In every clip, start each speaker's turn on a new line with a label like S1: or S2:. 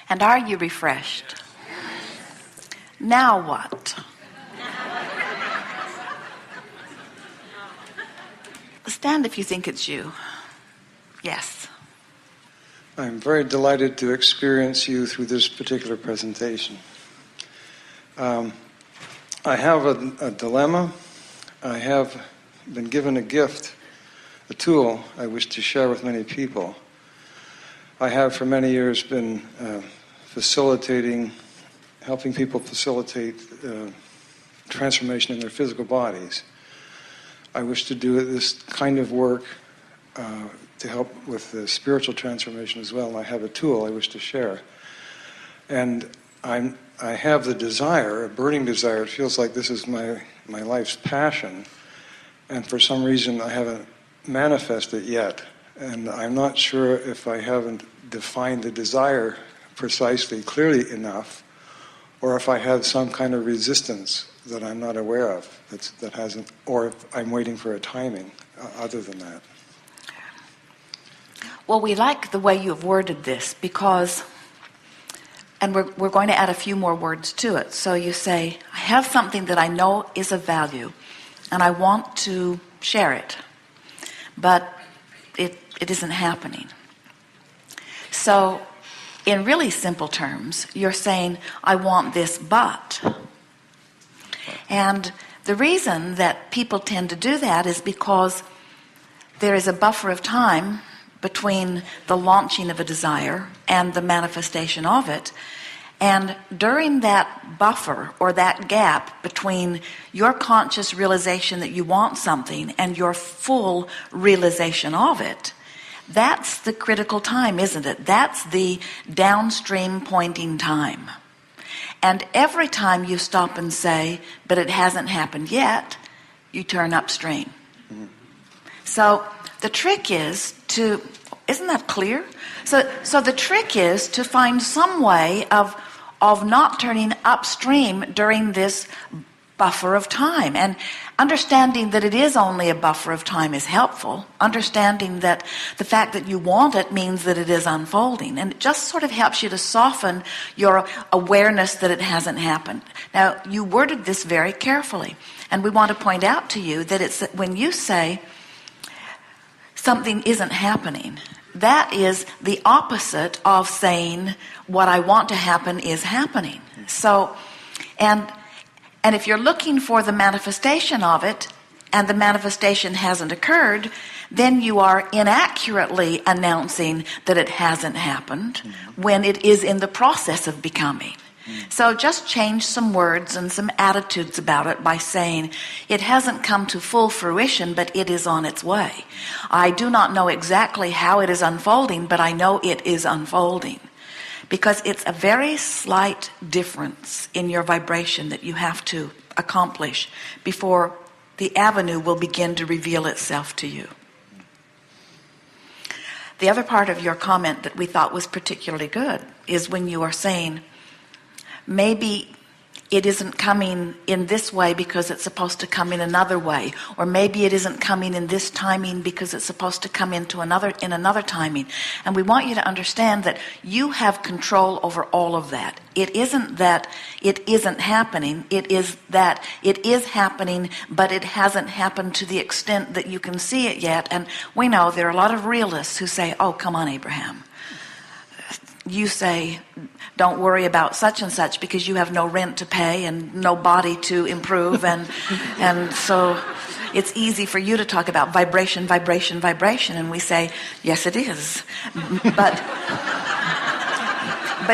S1: And are you refreshed? Now what? Stand if you think it's you. Yes.
S2: I'm very delighted to experience you through this particular presentation. I have a dilemma. I have been given a gift, a tool I wish to share with many people. I have for many years been helping people facilitate transformation in their physical bodies. I wish to do this kind of work to help with the spiritual transformation as well. And I have a tool I wish to share. And I have the desire, a burning desire. It feels like this is my life's passion. And for some reason, I haven't manifested it yet. And I'm not sure if I haven't defined the desire precisely, clearly enough, or if I have some kind of resistance that I'm not aware of, that hasn't, or if I'm waiting for a timing other than that.
S1: Well, we like the way you have worded this because, and we're going to add a few more words to it. So you say, I have something that I know is of value, and I want to share it, but it isn't happening. So in really simple terms, you're saying, I want this, but. And the reason that people tend to do that is because there is a buffer of time between the launching of a desire and the manifestation of it. And during that buffer or that gap between your conscious realization that you want something and your full realization of it, that's the critical time, isn't it? That's the downstream pointing time. And every time you stop and say, but it hasn't happened yet, you turn upstream. Mm-hmm. So the trick is to, isn't that clear? So the trick is to find some way of not turning upstream during this buffer of time. And understanding that it is only a buffer of time is helpful. Understanding that the fact that you want it means that it is unfolding. And it just sort of helps you to soften your awareness that it hasn't happened. Now, you worded this very carefully. And we want to point out to you that it's when you say something isn't happening, that is the opposite of saying what I want to happen is happening. So, and if you're looking for the manifestation of it and the manifestation hasn't occurred, then you are inaccurately announcing that it hasn't happened when it is in the process of becoming. So just change some words and some attitudes about it by saying it hasn't come to full fruition, but it is on its way. I do not know exactly how it is unfolding, but I know it is unfolding. Because it's a very slight difference in your vibration that you have to accomplish before the avenue will begin to reveal itself to you. The other part of your comment that we thought was particularly good is when you are saying, maybe it isn't coming in this way because it's supposed to come in another way, or maybe it isn't coming in this timing because it's supposed to come in another timing. And we want you to understand that you have control over all of that. It isn't that it isn't happening, it is that it is happening, but it hasn't happened to the extent that you can see it yet. And we know there are a lot of realists who say, oh, come on, Abraham. You say, don't worry about such and such because you have no rent to pay and no body to improve. And so it's easy for you to talk about vibration, vibration, vibration. And we say, yes, it is. But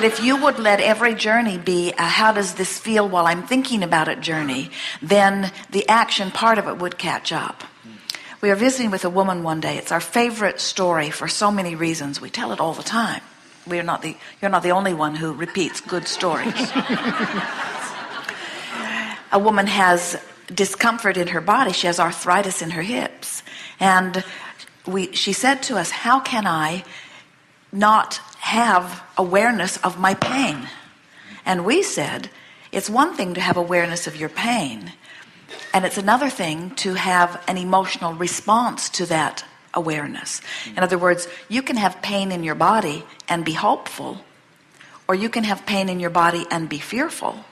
S1: if you would let every journey be a how does this feel while I'm thinking about it journey, then the action part of it would catch up. We were visiting with a woman one day. It's our favorite story for so many reasons. We tell it all the time. You're not the only one who repeats good stories. A woman has discomfort in her body. She has arthritis in her hips. And she said to us, how can I not have awareness of my pain? And we said, it's one thing to have awareness of your pain, and it's another thing to have an emotional response to that awareness. In other words, you can have pain in your body and be hopeful, or you can have pain in your body and be fearful.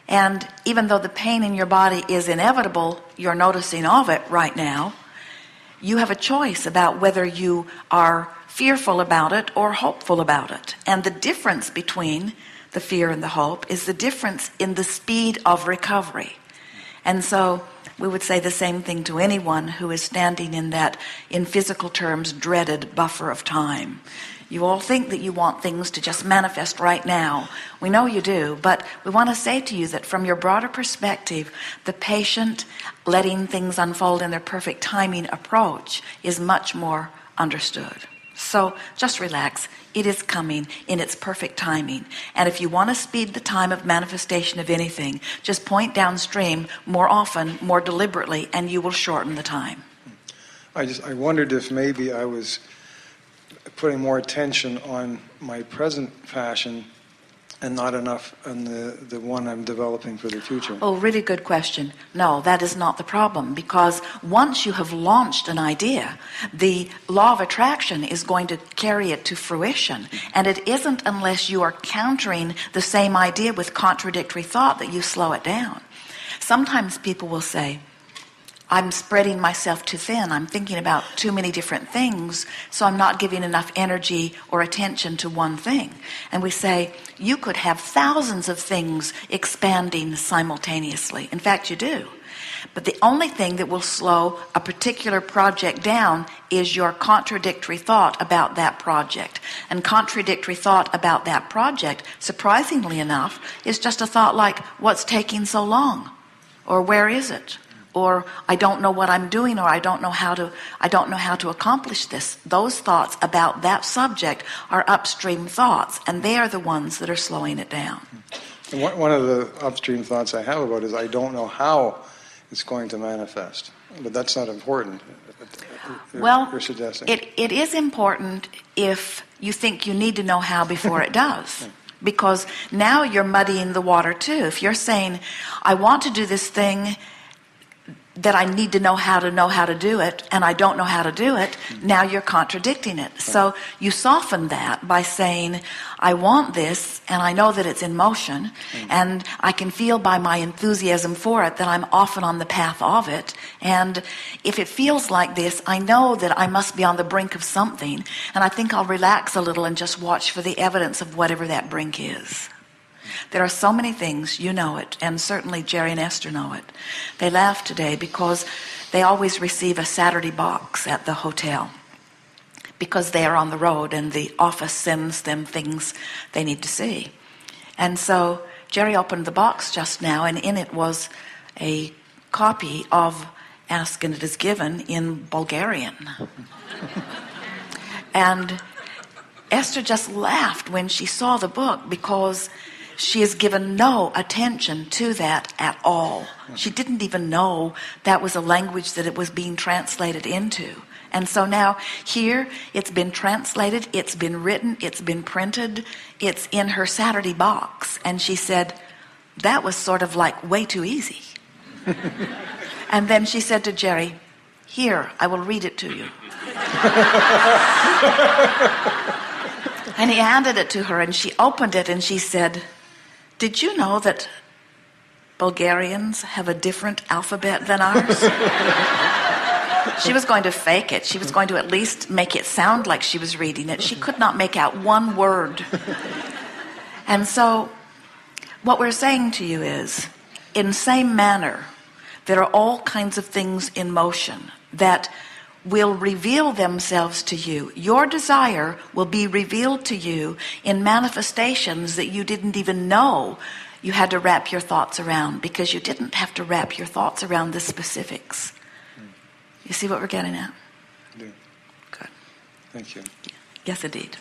S1: And even though the pain in your body is inevitable, you're noticing of it right now, you have a choice about whether you are fearful about it or hopeful about it. And the difference between the fear and the hope is the difference in the speed of recovery. And so we would say the same thing to anyone who is standing in that, in physical terms, dreaded buffer of time. You all think that you want things to just manifest right now. We know you do, but we want to say to you that from your broader perspective, the patient, letting things unfold in their perfect timing approach is much more understood. So just relax. It is coming in its perfect timing. And if you want to speed the time of manifestation of anything, just point downstream more often, more deliberately, and you will shorten the time.
S2: I wondered if maybe I was putting more attention on my present passion and not enough on the one I'm developing for the future.
S1: Oh, really good question. No, that is not the problem, because once you have launched an idea, the law of attraction is going to carry it to fruition. And it isn't unless you are countering the same idea with contradictory thought that you slow it down. Sometimes people will say, I'm spreading myself too thin. I'm thinking about too many different things, so I'm not giving enough energy or attention to one thing. And we say, you could have thousands of things expanding simultaneously. In fact, you do. But the only thing that will slow a particular project down is your contradictory thought about that project. And contradictory thought about that project, surprisingly enough, is just a thought like, what's taking so long? Or where is it? Or I don't know what I'm doing, or I don't know how to accomplish this. Those thoughts about that subject are upstream thoughts, and they are the ones that are slowing it down.
S2: And one of the upstream thoughts I have about it is I don't know how it's going to manifest. But that's not important.
S1: Well,
S2: you're suggesting.
S1: It is important if you think you need to know how before it does. Because now you're muddying the water too. If you're saying, I want to do this thing that I need to know how to do it, and I don't know how to do it, now you're contradicting it. So you soften that by saying, I want this, and I know that it's in motion, and I can feel by my enthusiasm for it that I'm often on the path of it, and if it feels like this, I know that I must be on the brink of something, and I think I'll relax a little and just watch for the evidence of whatever that brink is. There are so many things, you know it, and certainly Jerry and Esther know it. They laugh today because they always receive a Saturday box at the hotel because they are on the road and the office sends them things they need to see. And so Jerry opened the box just now, and in it was a copy of Ask and It Is Given in Bulgarian. And Esther just laughed when she saw the book because she has given no attention to that at all. She didn't even know that was a language that it was being translated into. And so now here it's been translated, it's been written, it's been printed, it's in her Saturday box. And she said, that was sort of like way too easy. And then she said to Jerry, here, I will read it to you. And he handed it to her, and she opened it, and she said, did you know that Bulgarians have a different alphabet than ours? She was going to fake it. She was going to at least make it sound like she was reading it. She could not make out one word. And so what we're saying to you is, in the same manner, there are all kinds of things in motion that will reveal themselves to you. Your desire will be revealed to you in manifestations that you didn't even know you had to wrap your thoughts around, because you didn't have to wrap your thoughts around the specifics. You see what we're getting at?
S2: I do.
S1: Good.
S2: Thank you.
S1: Yes, indeed.